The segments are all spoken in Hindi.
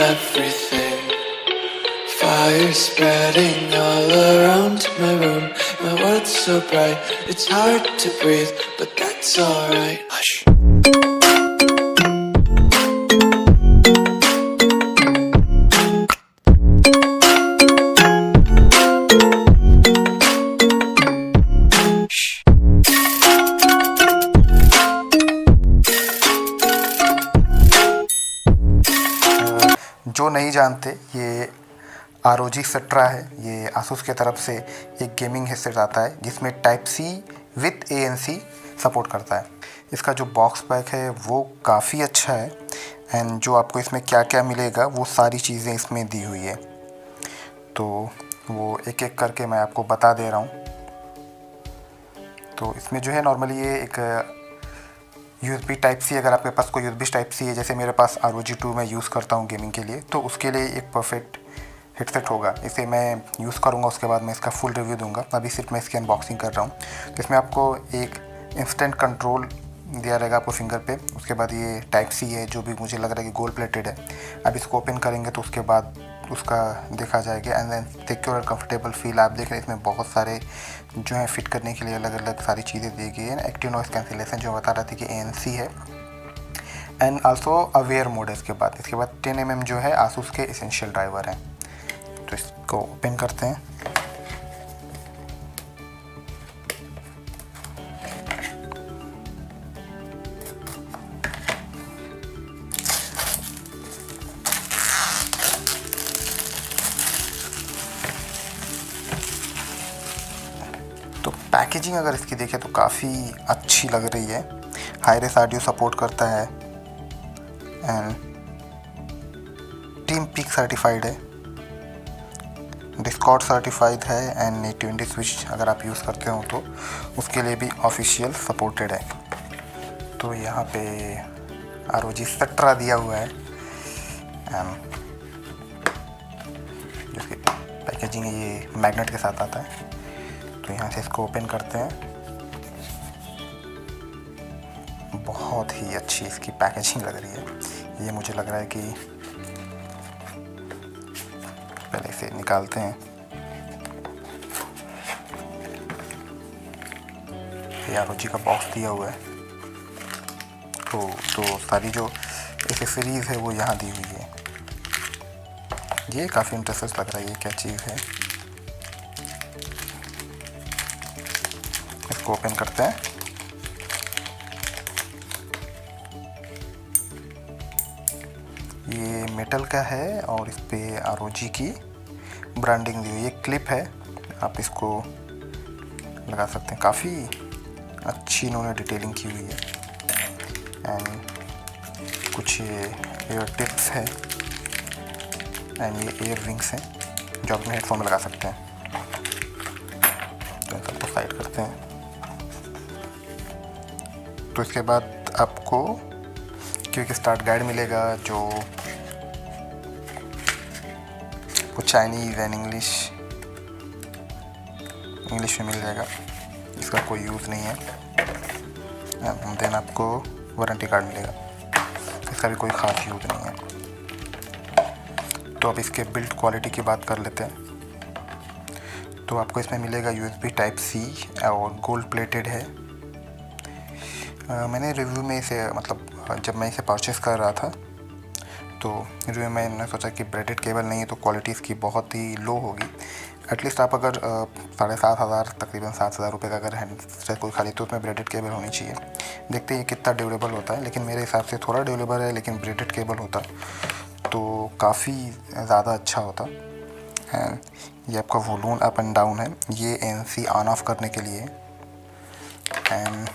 everything. Fire spreading all around my room. My world's so bright, it's hard to breathe, but that's alright. Hush. जो नहीं जानते, ये ROG CETRA है। ये ASUS की तरफ से एक गेमिंग हेडसेट आता है जिसमें type C with ANC support करता है। इसका जो बॉक्स पैक है वो काफ़ी अच्छा है एंड जो आपको इसमें क्या क्या मिलेगा वो सारी चीज़ें इसमें दी हुई है, तो वो एक एक करके मैं आपको बता दे रहा हूँ। तो इसमें जो है नॉर्मली ये एक USB टाइप सी, अगर आपके पास कोई USB टाइप सी है, जैसे मेरे पास ROG 2 मैं यूज़ करता हूँ गेमिंग के लिए, तो उसके लिए एक परफेक्ट हेडसेट होगा। इसे मैं यूज़ करूँगा, उसके बाद मैं इसका फुल रिव्यू दूंगा। अभी सिर्फ मैं इसकी अनबॉक्सिंग कर रहा हूँ। तो इसमें आपको एक इंस्टेंट कंट्रोल दिया रहेगा आपको फिंगर पे। उसके बाद ये टाइप सी है जो भी मुझे लग रहा है कि गोल्ड प्लेटेड है। अब इसको ओपन करेंगे तो उसके बाद उसका देखा जाएगा एंड देन सिक्योर और कंफर्टेबल फील। आप देख रहे हैं इसमें बहुत सारे जो है फिट करने के लिए अलग अलग सारी चीज़ें दी गई है। एक्टिव नॉइस कैंसिलेशन जो बता रहा था कि ANC है एंड आल्सो अवेयर मोड है। इसके बाद 10 mm जो है ASUS के एसेंशियल ड्राइवर हैं। तो इसको ओपन करते हैं। तो पैकेजिंग अगर इसकी देखें तो काफ़ी अच्छी लग रही है। हाई रेस ऑडियो सपोर्ट करता है एंड टीम पीक सर्टिफाइड है, डिस्कॉर्ड सर्टिफाइड है एंड नेटिव इंडी स्विच अगर आप यूज़ करते हो तो उसके लिए भी ऑफिशियल सपोर्टेड है। तो यहाँ पे ROG CETRA दिया हुआ है एंड जिसकी पैकेजिंग ये मैग्नेट के साथ आता है। तो यहाँ से इसको ओपन करते हैं। बहुत ही अच्छी इसकी पैकेजिंग लग रही है। ये मुझे लग रहा है कि पहले इसे निकालते हैं। ये ROG का बॉक्स दिया हुआ है। तो सारी जो एक्सेसरीज़ है वो यहाँ दी हुई है। ये काफ़ी इंटरेस्टिंग लग रहा है। ये क्या चीज़ है, इसको ओपन करते हैं। ये मेटल का है और इस पे ROG की ब्रांडिंग दी हुई है। ये क्लिप है, आप इसको लगा सकते हैं। काफ़ी अच्छी इन्होंने डिटेलिंग की हुई है एंड कुछ ये एयर टिप्स है एंड ये एयर विंग्स हैं जो अपने हेडफोन में लगा सकते हैं। तो सबको साइड करते हैं। तो इसके बाद आपको क्विक स्टार्ट गाइड मिलेगा जो कुछ चाइनीज़ एंड इंग्लिश में मिल जाएगा। इसका कोई यूज़ नहीं है। देन आपको वारंटी कार्ड मिलेगा, इसका भी कोई ख़ास यूज़ नहीं है। तो अब इसके बिल्ड क्वालिटी की बात कर लेते हैं। तो आपको इसमें मिलेगा USB टाइप सी और गोल्ड प्लेटेड है। मैंने रिव्यू में इसे जब मैं इसे परचेस कर रहा था तो रिव्यू में मैंने सोचा कि ब्रेडेड केबल नहीं है तो क्वालिटी इसकी बहुत ही लो होगी। एटलीस्ट आप अगर 7,500 तकरीबन 7,000 रुपये का अगर हैंडसेट कोई खाली तो उसमें ब्रेडेड केबल होनी चाहिए। देखते हैं कितना ड्यूरेबल होता है, लेकिन मेरे हिसाब से थोड़ा ड्यूरेबल है, लेकिन ब्रेडेड केबल होता तो काफ़ी ज़्यादा अच्छा होता। एंड ये आपका वॉल्यूम अप एंड डाउन है, ये ANC ऑन ऑफ करने के लिए। एंड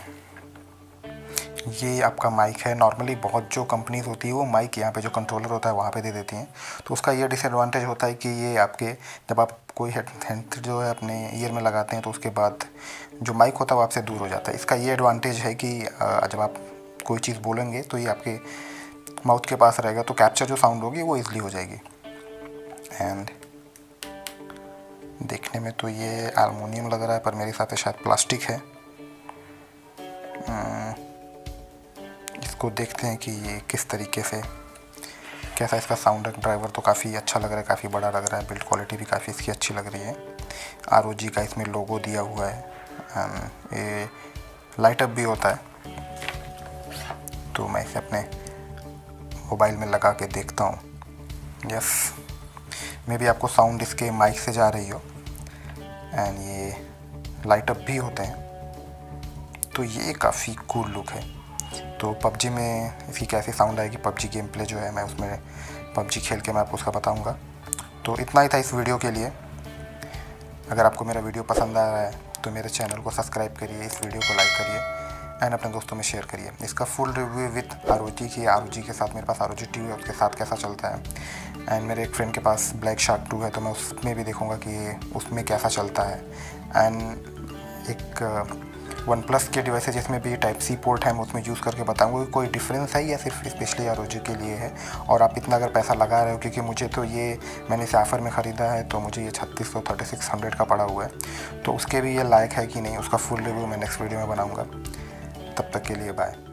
ये आपका माइक है। नॉर्मली बहुत जो कंपनीज़ होती है वो माइक यहाँ पे जो कंट्रोलर होता है वहाँ पे दे देती हैं। तो उसका ये डिसएडवांटेज होता है कि ये आपके जब आप कोई हेडसेट जो है अपने ईयर में लगाते हैं तो उसके बाद जो माइक होता है वो आपसे दूर हो जाता है। इसका ये एडवांटेज है कि जब आप कोई चीज़ बोलेंगे तो ये आपके माउथ के पास रहेगा, तो कैप्चर जो साउंड होगी वो ईज़िली हो जाएगी। एंड देखने में तो ये एल्युमिनियम लग रहा है पर मेरे हिसाब से शायद प्लास्टिक है। इसको देखते हैं कि ये किस तरीके से कैसा इसका साउंड ड्राइवर तो काफ़ी अच्छा लग रहा है, काफ़ी बड़ा लग रहा है, बिल्ड क्वालिटी भी काफ़ी इसकी अच्छी लग रही है। ROG का इसमें लोगो दिया हुआ है एंड ये लाइट अप भी होता है। तो मैं इसे अपने मोबाइल में लगा के देखता हूँ। यस, मे बी आपको साउंड इसके माइक से जा रही हो एंड ये लाइट अप भी होते हैं, तो ये काफ़ी कूल लुक है। तो PUBG में इसकी कैसी साउंड आएगी, PUBG गेम प्ले जो है मैं उसमें PUBG खेल के मैं आपको उसका बताऊंगा। तो इतना ही था इस वीडियो के लिए। अगर आपको मेरा वीडियो पसंद आ रहा है तो मेरे चैनल को सब्सक्राइब करिए, इस वीडियो को लाइक करिए एंड अपने दोस्तों में शेयर करिए। इसका फुल रिव्यू विथ ROG की, ROG के साथ मेरे पास ROG TV है, उसके साथ कैसा चलता है एंड मेरे एक फ्रेंड के पास ब्लैक शार्क 2 है, तो मैं उसमें भी देखूँगा कि उसमें कैसा चलता है। एंड एक OnePlus के डिवाइसेज जिसमें भी Type-C पोर्ट है, मैं उसमें यूज़ करके बताऊंगा कि कोई डिफरेंस है या सिर्फ स्पेशली ROG के लिए है। और आप इतना अगर पैसा लगा रहे हो, क्योंकि मुझे तो ये मैंने इसे ऑफ़र में ख़रीदा है, तो मुझे ये 3600 का पड़ा हुआ है, तो उसके भी ये लायक है कि नहीं, उसका फुल रिव्यू मैं नेक्स्ट वीडियो में बनाऊँगा। तब तक के लिए बाय।